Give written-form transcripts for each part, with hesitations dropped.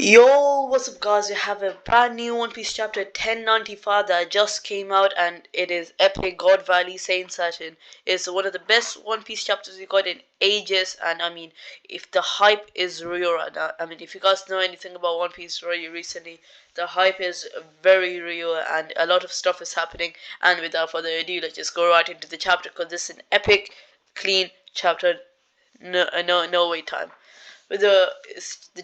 Yo, what's up guys? We have a brand new One Piece chapter 1095 that just came out, and it is epic. God Valley St Saturn. It's one of the best One Piece chapters we got in ages, and I mean, if the hype is real right now, I mean, if you guys know anything about One Piece really recently, the hype is very real and a lot of stuff is happening. And without further ado, let's just go right into the chapter because this is an epic, clean chapter. No wait time. The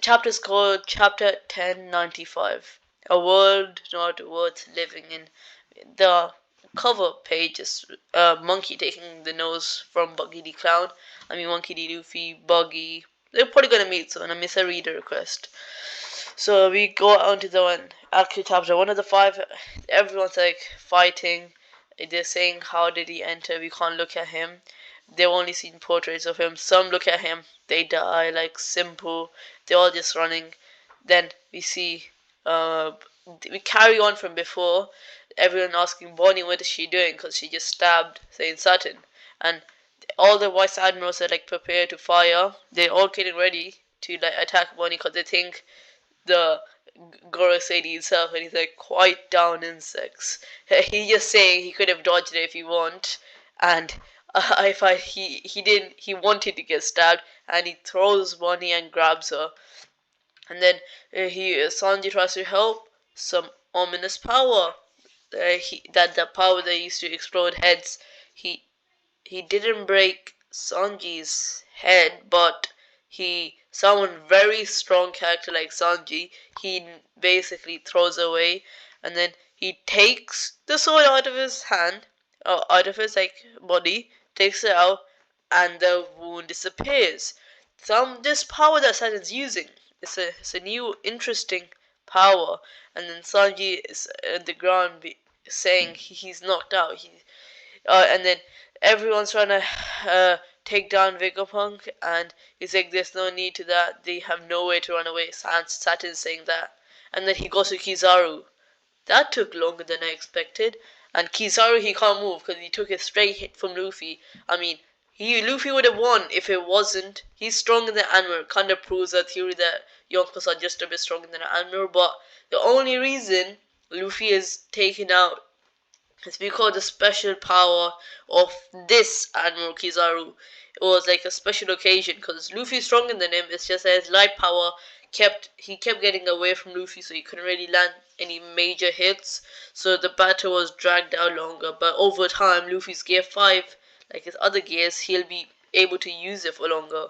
chapter is called Chapter 1095, A World Not Worth Living In. The cover page is a monkey taking the nose from Buggy the Clown. I mean, Monkey D. Luffy, Buggy. They're probably gonna meet soon. I miss a reader request. So we go on to the actual chapter. One of the five, everyone's like fighting. They're saying, how did he enter? We can't look at him. They've only seen portraits of him. Some look at him, they die, like simple. They're all just running. Then we see, we carry on from before. Everyone asking Bonnie what is she doing because she just stabbed St Saturn. And all the vice admirals are like prepared to fire. They're all getting ready to like attack Bonnie because they think the Gorosei himself, and he's like quite down insects. He's just saying he could have dodged it if he want, and he wanted to get stabbed, and he throws Bonnie and grabs her, and then Sanji tries to help. Some ominous power. That the power that used to explode heads. He didn't break Sanji's head, but someone very strong character like Sanji, he basically throws away, and then he takes the sword out of his hand, or out of his like body, takes it out, and the wound disappears. This power that Saturn's using, it's a new interesting power, and then Sanji is at the ground saying he's knocked out. And then everyone's trying to take down Vegapunk, and he's like, there's no need to that. They have no way to run away. Saturn's saying that. And then he goes to Kizaru. That took longer than I expected. And Kizaru, he can't move because he took a straight hit from Luffy. I mean, Luffy would have won if it wasn't. He's stronger than Admiral. Kind of proves that theory that Yonkos are just a bit stronger than Admiral. But the only reason Luffy is taken out, it's because the special power of this Admiral Kizaru. It was like a special occasion because Luffy's stronger than him. It's just that his light power kept getting away from Luffy, so he couldn't really land any major hits. So the battle was dragged out longer. But over time, Luffy's gear 5, like his other gears, he'll be able to use it for longer.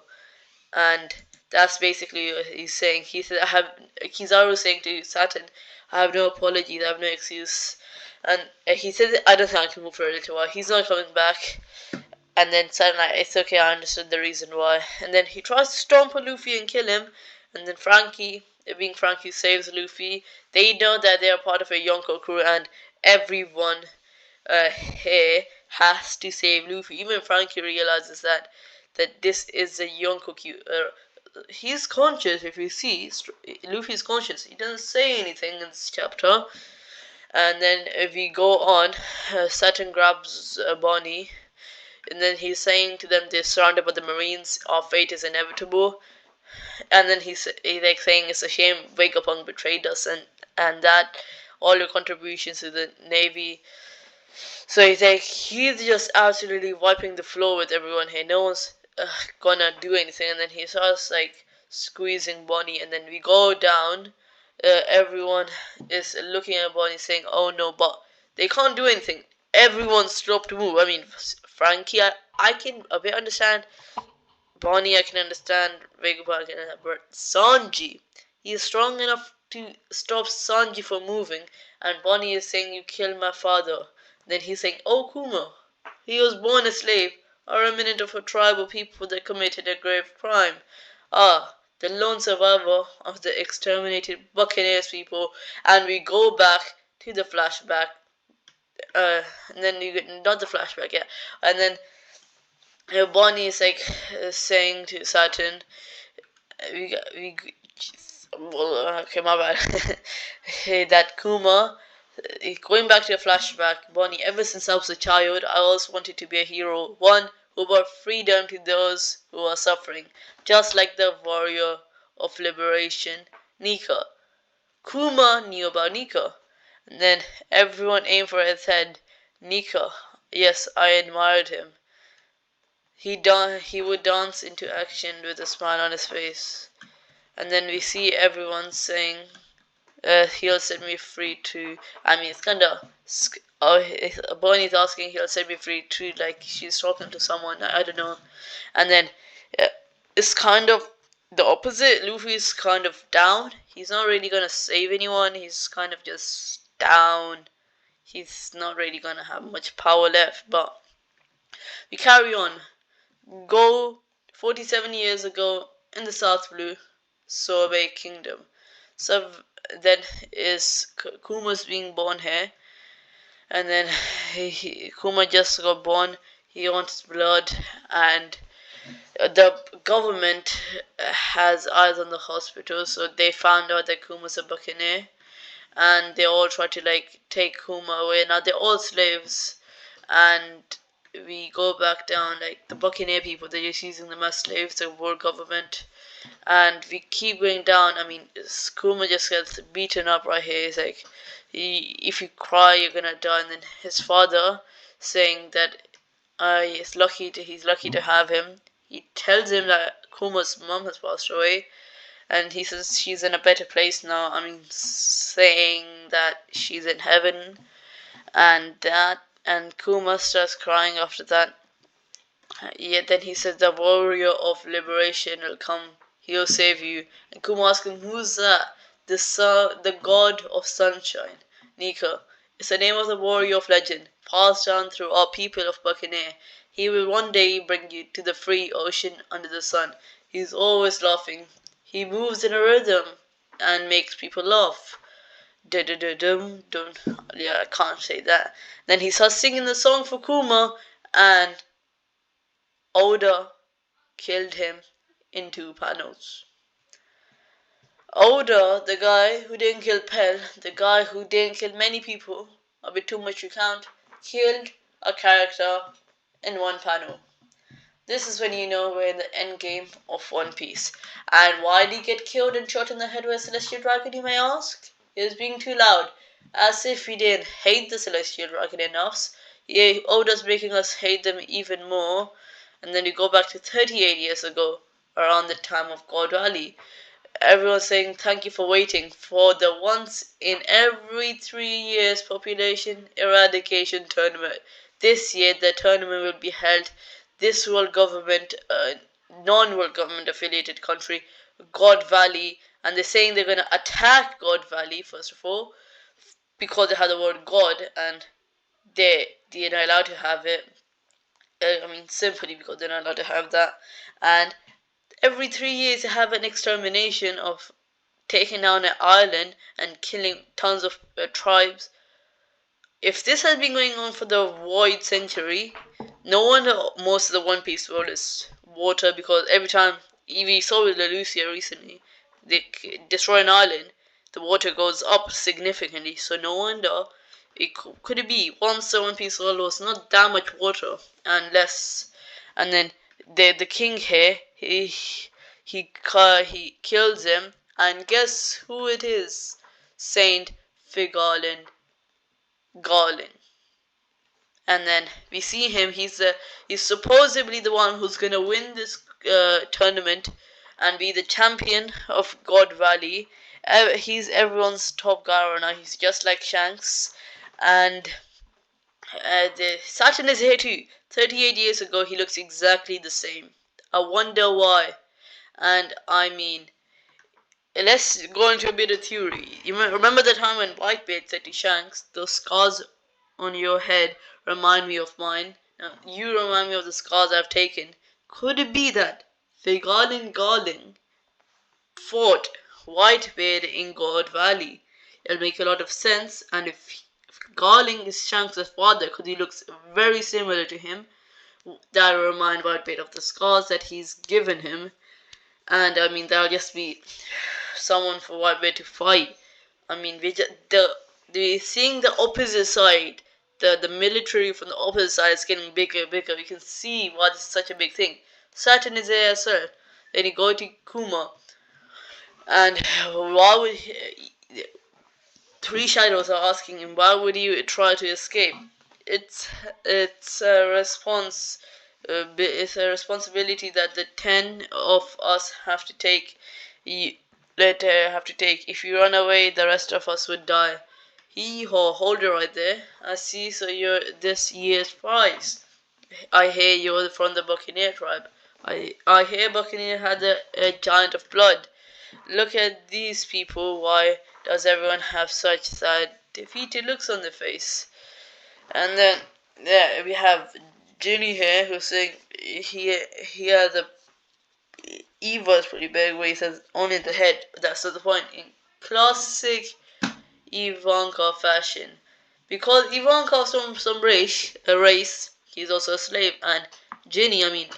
And that's basically what he's saying. He said, Kizaru saying to Saturn, I have no apologies, I have no excuse. And he said, I don't think I can move for a little while. He's not coming back. And then suddenly, it's okay, I understood the reason why. And then he tries to stomp on Luffy and kill him. And then Frankie, being Frankie, saves Luffy. They know that they are part of a Yonko crew, and everyone here has to save Luffy. Even Frankie realizes that this is a Yonko crew. He's conscious, if you see. Luffy's conscious. He doesn't say anything in this chapter. And then if we go on, Saturn grabs Bonnie, and then he's saying to them they're surrounded by the Marines, our fate is inevitable. And then he's like saying it's a shame Vegapunk betrayed us, and that all your contributions to the Navy. So he's just absolutely wiping the floor with everyone here. No one's gonna do anything. And then he starts like squeezing Bonnie, and then we go down. Everyone is looking at Bonnie saying, oh no, but they can't do anything. Everyone's stopped to move. I mean, Frankie, I can a bit understand. Bonnie, I can understand. Vegapunk, I can understand. But Sanji, he is strong enough to stop Sanji from moving. And Bonnie is saying, you killed my father. Then he's saying, oh Kuma, he was born a slave, a remnant of a tribe of people that committed a grave crime. Ah, the lone survivor of the exterminated Buccaneers people. And we go back to the flashback. And then you get not the flashback, yeah. And then Bonnie is like saying to Saturn, okay, my bad. That Kuma, going back to the flashback, Bonnie, ever since I was a child, I always wanted to be a hero. One who brought freedom to those who are suffering, just like the warrior of liberation Nika. Kuma knew about Nika. And then everyone aimed for his head. Nika. Yes, I admired him. He would dance into action with a smile on his face. And then we see everyone saying, he'll set me free too. I mean, it's kinda. Bonnie's asking, he'll set me free too, like she's talking to someone, I don't know. And then uh, it's kind of the opposite. Luffy's kind of down. He's not really gonna save anyone, he's kind of just down. He's not really gonna have much power left, but we carry on. Go 47 years ago in the South Blue, Sorbet Kingdom. So then is Kuma's being born here, and then Kuma just got born. He wants blood, and the government has eyes on the hospital, so they found out that Kuma's a buccaneer, and they all try to like take Kuma away. Now they're all slaves, and we go back down like the buccaneer people. They're just using them as slaves. The world government, and we keep going down. I mean, Kuma just gets beaten up right here. He's like, if you cry, you're gonna die. And then his father saying that he's lucky to have him. He tells him that Kuma's mom has passed away, and he says she's in a better place now. I mean, saying that she's in heaven, and Kuma starts crying after that. Yeah, then he says the warrior of liberation will come. He'll save you. And Kuma asks him, who's that? The god of sunshine. Nika. It's the name of the warrior of legend, passed down through our people of Buccaneer. He will one day bring you to the free ocean under the sun. He's always laughing. He moves in a rhythm and makes people laugh. Dum dum. Yeah, I can't say that. Then he starts singing the song for Kuma, and Oda killed him in 2 panels. Oda, the guy who didn't kill Pell, the guy who didn't kill many people, a bit too much to count, killed a character in 1 panel. This is when you know we're in the end game of One Piece. And why did he get killed and shot in the head by a Celestial Dragon, you may ask? He was being too loud, as if we didn't hate the Celestial Dragon enough. Yeah, Oda's making us hate them even more. And then you go back to 38 years ago, around the time of God Valley. Everyone's saying thank you for waiting for the once in every 3 years population eradication tournament. This year the tournament will be held this world government, non-world government affiliated country, God Valley, and they're saying they're gonna attack God Valley first of all because they have the word God, and they're not allowed to have it. I mean, simply because they're not allowed to have that. And every 3 years, they have an extermination of taking down an island and killing tons of tribes. If this has been going on for the Void Century, no wonder most of the One Piece world is water, because every time we saw with Lucia recently, they destroy an island, the water goes up significantly. So no wonder could it be once the One Piece world was not that much water and less, and then the king here he kills him, and guess who it is? Saint Figalin Garlin. And then we see him. He's supposedly the one who's gonna win this tournament and be the champion of God Valley. He's everyone's top guy right now. He's just like Shanks, and the Saturn is here too. 38 years ago, he looks exactly the same. I wonder why. And I mean, let's go into a bit of theory. You remember the time when Whitebeard said to Shanks, "Those scars on your head remind me of mine. Now, you remind me of the scars I've taken." Could it be that Figalin Garling fought Whitebeard in God Valley? It'll make a lot of sense, and if Garling is Shanks' father, because he looks very similar to him, that'll remind Whitebeard of the scars that he's given him. And I mean, that'll just be someone for Whitebeard to fight. I mean, we're seeing the opposite side. The military from the opposite side is getting bigger and bigger. You can see why this is such a big thing. Saturn is there as well. Then you go to Kuma. And why would three shadows are asking him, why would you try to escape? It's it's a response. It's a responsibility that the 10 of us have to take. You, that have to take. If you run away, the rest of us would die. Hold it right there. I see. So you're this year's prize. I hear you're from the Buccaneer tribe. I hear Buccaneer had a giant of blood. Look at these people. Why does everyone have such sad, defeated looks on their face? And then, yeah, we have Ginny here who's saying he has a Eva is pretty big where he says only the head. But that's not the point. In classic Ivanka fashion. Because Ivanka's from some race, he's also a slave. And Ginny, I mean,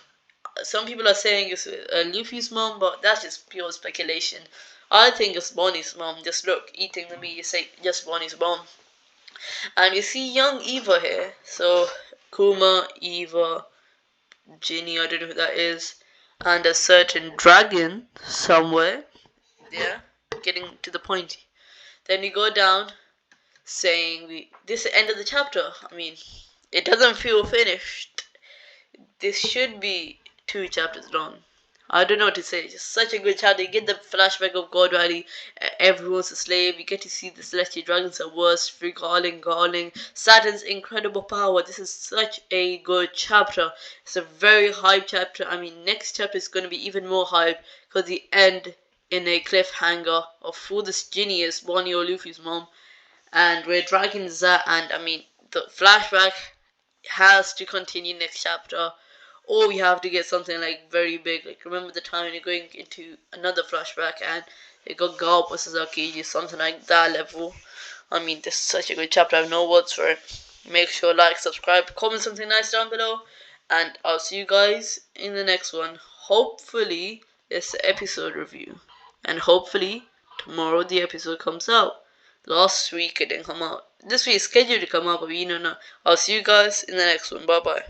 some people are saying it's Luffy's mom, but that's just pure speculation. I think it's Bonnie's mom. Just look, eating the meat, you say just Bonnie's mom. And you see young Eva here. So Kuma, Eva, Ginny, I don't know who that is, and a certain dragon somewhere. Yeah, getting to the point. Then we go down saying this is the end of the chapter. I mean, it doesn't feel finished. This should be 2 chapters long. I don't know what to say. Just such a good chapter. You get the flashback of God Rally. Everyone's a slave. You get to see the celestial dragons are worse. Regaling. Saturn's incredible power. This is such a good chapter. It's a very hype chapter. I mean, next chapter is going to be even more hype because the end in a cliffhanger of who this Ginny is, Bonnie or Luffy's mom, and where dragons are. And I mean, the flashback has to continue next chapter, or we have to get something like very big. Like remember the time when you're going into another flashback and you got Garp versus Aokiji, something like that level. I mean, this is such a good chapter. I have no words for it. Make sure like, subscribe, comment something nice down below, and I'll see you guys in the next one. Hopefully, it's the episode review, and hopefully tomorrow the episode comes out. Last week it didn't come out. This week is scheduled to come out, but we don't know. I'll see you guys in the next one. Bye bye.